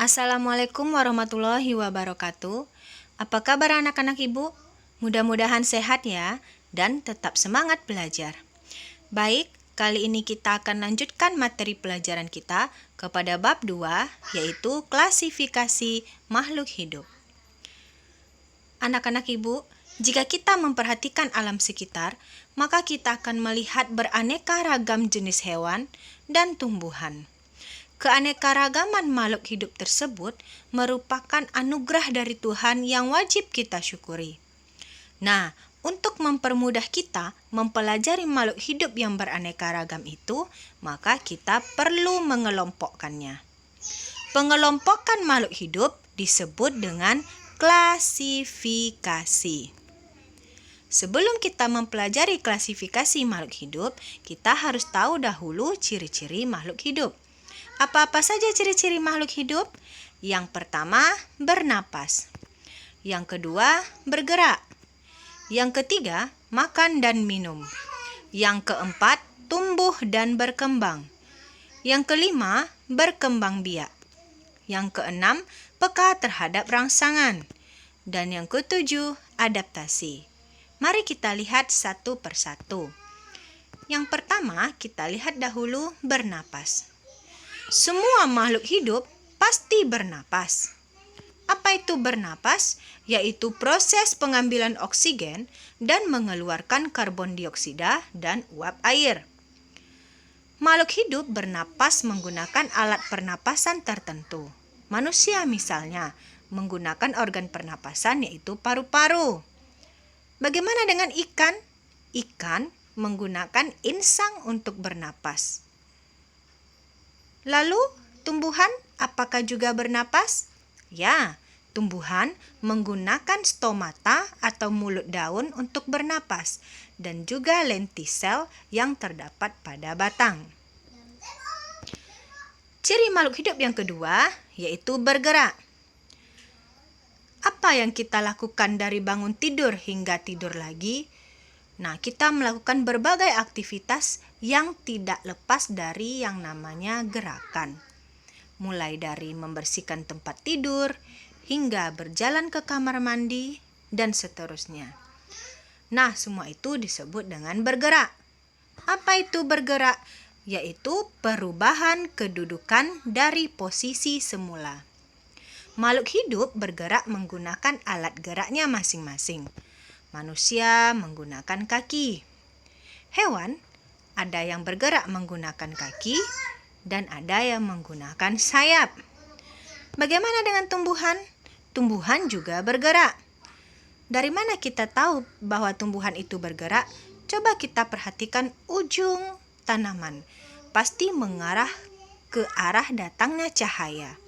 Assalamualaikum warahmatullahi wabarakatuh. Apa kabar anak-anak ibu? Mudah-mudahan sehat ya dan tetap semangat belajar. Baik, kali ini kita akan lanjutkan materi pelajaran kita kepada bab 2, yaitu klasifikasi makhluk hidup. Anak-anak ibu, jika kita memperhatikan alam sekitar, maka kita akan melihat beraneka ragam jenis hewan dan tumbuhan. Keanekaragaman makhluk hidup tersebut merupakan anugerah dari Tuhan yang wajib kita syukuri. Nah, untuk mempermudah kita mempelajari makhluk hidup yang beraneka ragam itu, maka kita perlu mengelompokkannya. Pengelompokan makhluk hidup disebut dengan klasifikasi. Sebelum kita mempelajari klasifikasi makhluk hidup, kita harus tahu dahulu ciri-ciri makhluk hidup. Apa-apa saja ciri-ciri makhluk hidup? Yang pertama, bernapas. Yang kedua, bergerak. Yang ketiga, makan dan minum. Yang keempat, tumbuh dan berkembang. Yang kelima, berkembang biak. Yang keenam, peka terhadap rangsangan. Dan yang ketujuh, adaptasi. Mari kita lihat satu persatu. Yang pertama, kita lihat dahulu bernapas. Semua makhluk hidup pasti bernapas. Apa itu bernapas? Yaitu proses pengambilan oksigen dan mengeluarkan karbon dioksida dan uap air. Makhluk hidup bernapas menggunakan alat pernapasan tertentu. Manusia misalnya menggunakan organ pernapasan yaitu paru-paru. Bagaimana dengan ikan? Ikan menggunakan insang untuk bernapas. Lalu, tumbuhan apakah juga bernapas? Ya, tumbuhan menggunakan stomata atau mulut daun untuk bernapas dan juga lentisel yang terdapat pada batang. Ciri makhluk hidup yang kedua yaitu bergerak. Apa yang kita lakukan dari bangun tidur hingga tidur lagi? Nah, kita melakukan berbagai aktivitas yang tidak lepas dari yang namanya gerakan. Mulai dari membersihkan tempat tidur, hingga berjalan ke kamar mandi, dan seterusnya. Nah, semua itu disebut dengan bergerak. Apa itu bergerak? Yaitu perubahan kedudukan dari posisi semula. Makhluk hidup bergerak menggunakan alat geraknya masing-masing. Manusia menggunakan kaki. Hewan ada yang bergerak menggunakan kaki dan ada yang menggunakan sayap. Bagaimana dengan tumbuhan? Tumbuhan juga bergerak. Dari mana kita tahu bahwa tumbuhan itu bergerak? Coba kita perhatikan ujung tanaman. Pasti mengarah ke arah datangnya cahaya.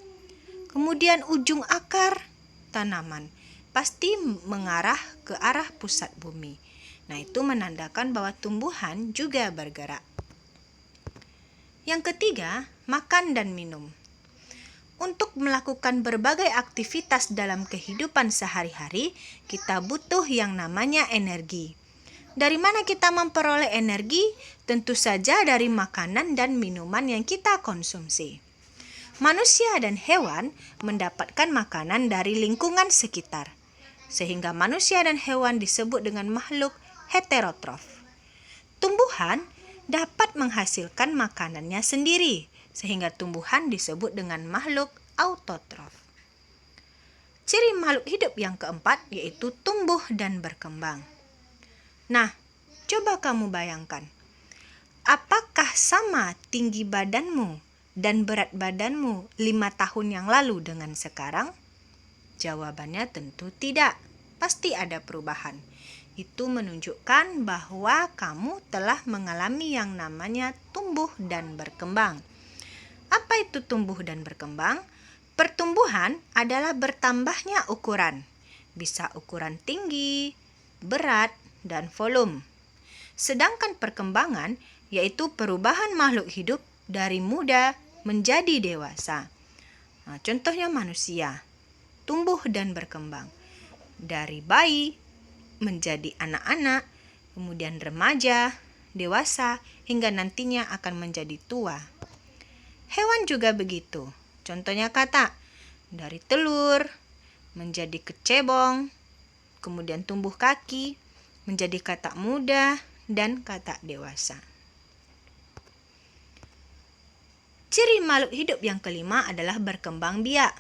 Kemudian ujung akar tanaman pasti mengarah ke arah pusat bumi. Nah, itu menandakan bahwa tumbuhan juga bergerak. Yang ketiga, makan dan minum. Untuk melakukan berbagai aktivitas dalam kehidupan sehari-hari, kita butuh yang namanya energi. Dari mana kita memperoleh energi? Tentu saja dari makanan dan minuman yang kita konsumsi. Manusia dan hewan mendapatkan makanan dari lingkungan sekitar, sehingga manusia dan hewan disebut dengan makhluk heterotrof. Tumbuhan dapat menghasilkan makanannya sendiri, sehingga tumbuhan disebut dengan makhluk autotrof. Ciri makhluk hidup yang keempat yaitu tumbuh dan berkembang. Nah, coba kamu bayangkan, apakah sama tinggi badanmu dan berat badanmu 5 tahun yang lalu dengan sekarang? Jawabannya tentu tidak. Pasti ada perubahan. Itu menunjukkan bahwa kamu telah mengalami yang namanya tumbuh dan berkembang. Apa itu tumbuh dan berkembang? Pertumbuhan adalah bertambahnya ukuran. Bisa ukuran tinggi, berat, dan volume. Sedangkan perkembangan yaitu perubahan makhluk hidup dari muda menjadi dewasa. Nah, contohnya manusia, tumbuh dan berkembang. Dari bayi menjadi anak-anak, kemudian remaja, dewasa, hingga nantinya akan menjadi tua. Hewan juga begitu. Contohnya kata, dari telur menjadi kecebong, kemudian tumbuh kaki, menjadi katak muda dan katak dewasa. Ciri makhluk hidup yang kelima adalah berkembang biak.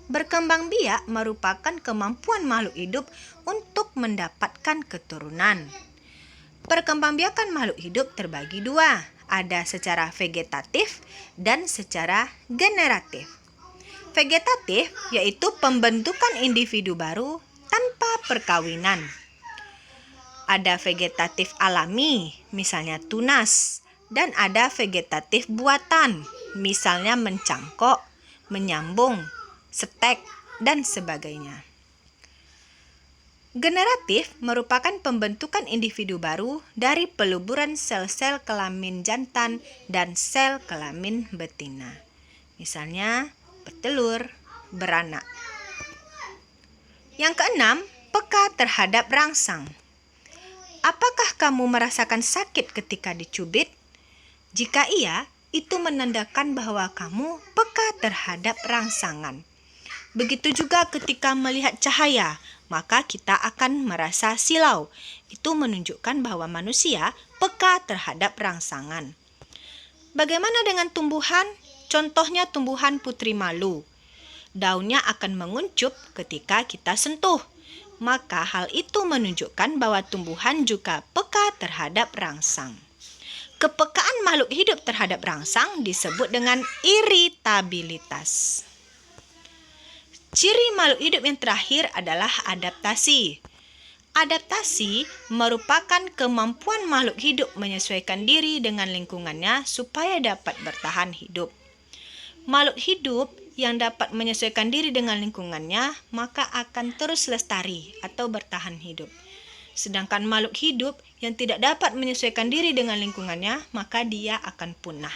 Berkembang biak merupakan kemampuan makhluk hidup untuk mendapatkan keturunan. Perkembangbiakan makhluk hidup terbagi dua, ada secara vegetatif dan secara generatif. Vegetatif yaitu pembentukan individu baru tanpa perkawinan. Ada vegetatif alami, misalnya tunas, dan ada vegetatif buatan, misalnya mencangkok, menyambung, setek, dan sebagainya. Generatif merupakan pembentukan individu baru dari peluburan sel-sel kelamin jantan dan sel kelamin betina. Misalnya, bertelur, beranak. Yang keenam, peka terhadap rangsang. Apakah kamu merasakan sakit ketika dicubit? Jika iya, itu menandakan bahwa kamu peka terhadap rangsangan. Begitu juga ketika melihat cahaya, maka kita akan merasa silau. Itu menunjukkan bahwa manusia peka terhadap rangsangan. Bagaimana dengan tumbuhan? Contohnya tumbuhan putri malu. Daunnya akan menguncup ketika kita sentuh. Maka hal itu menunjukkan bahwa tumbuhan juga peka terhadap rangsang. Kepekaan makhluk hidup terhadap rangsang disebut dengan iritabilitas. Ciri makhluk hidup yang terakhir adalah adaptasi. Adaptasi merupakan kemampuan makhluk hidup menyesuaikan diri dengan lingkungannya supaya dapat bertahan hidup. Makhluk hidup yang dapat menyesuaikan diri dengan lingkungannya maka akan terus lestari atau bertahan hidup. Sedangkan makhluk hidup yang tidak dapat menyesuaikan diri dengan lingkungannya maka dia akan punah.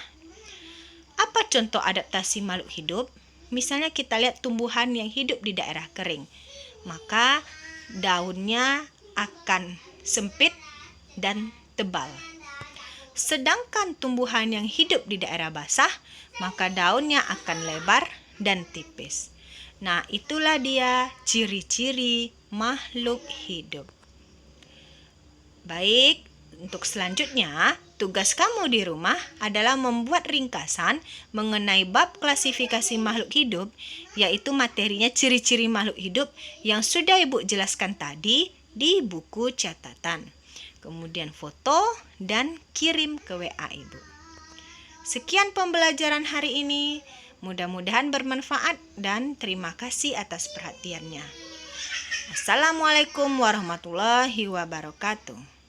Apa contoh adaptasi makhluk hidup? Misalnya kita lihat tumbuhan yang hidup di daerah kering, maka daunnya akan sempit dan tebal. Sedangkan tumbuhan yang hidup di daerah basah, maka daunnya akan lebar dan tipis. Nah, itulah dia ciri-ciri makhluk hidup. Baik, untuk selanjutnya, tugas kamu di rumah adalah membuat ringkasan mengenai bab klasifikasi makhluk hidup, yaitu materinya ciri-ciri makhluk hidup yang sudah Ibu jelaskan tadi di buku catatan. Kemudian foto dan kirim ke WA Ibu. Sekian pembelajaran hari ini. Mudah-mudahan bermanfaat dan terima kasih atas perhatiannya. Assalamualaikum warahmatullahi wabarakatuh.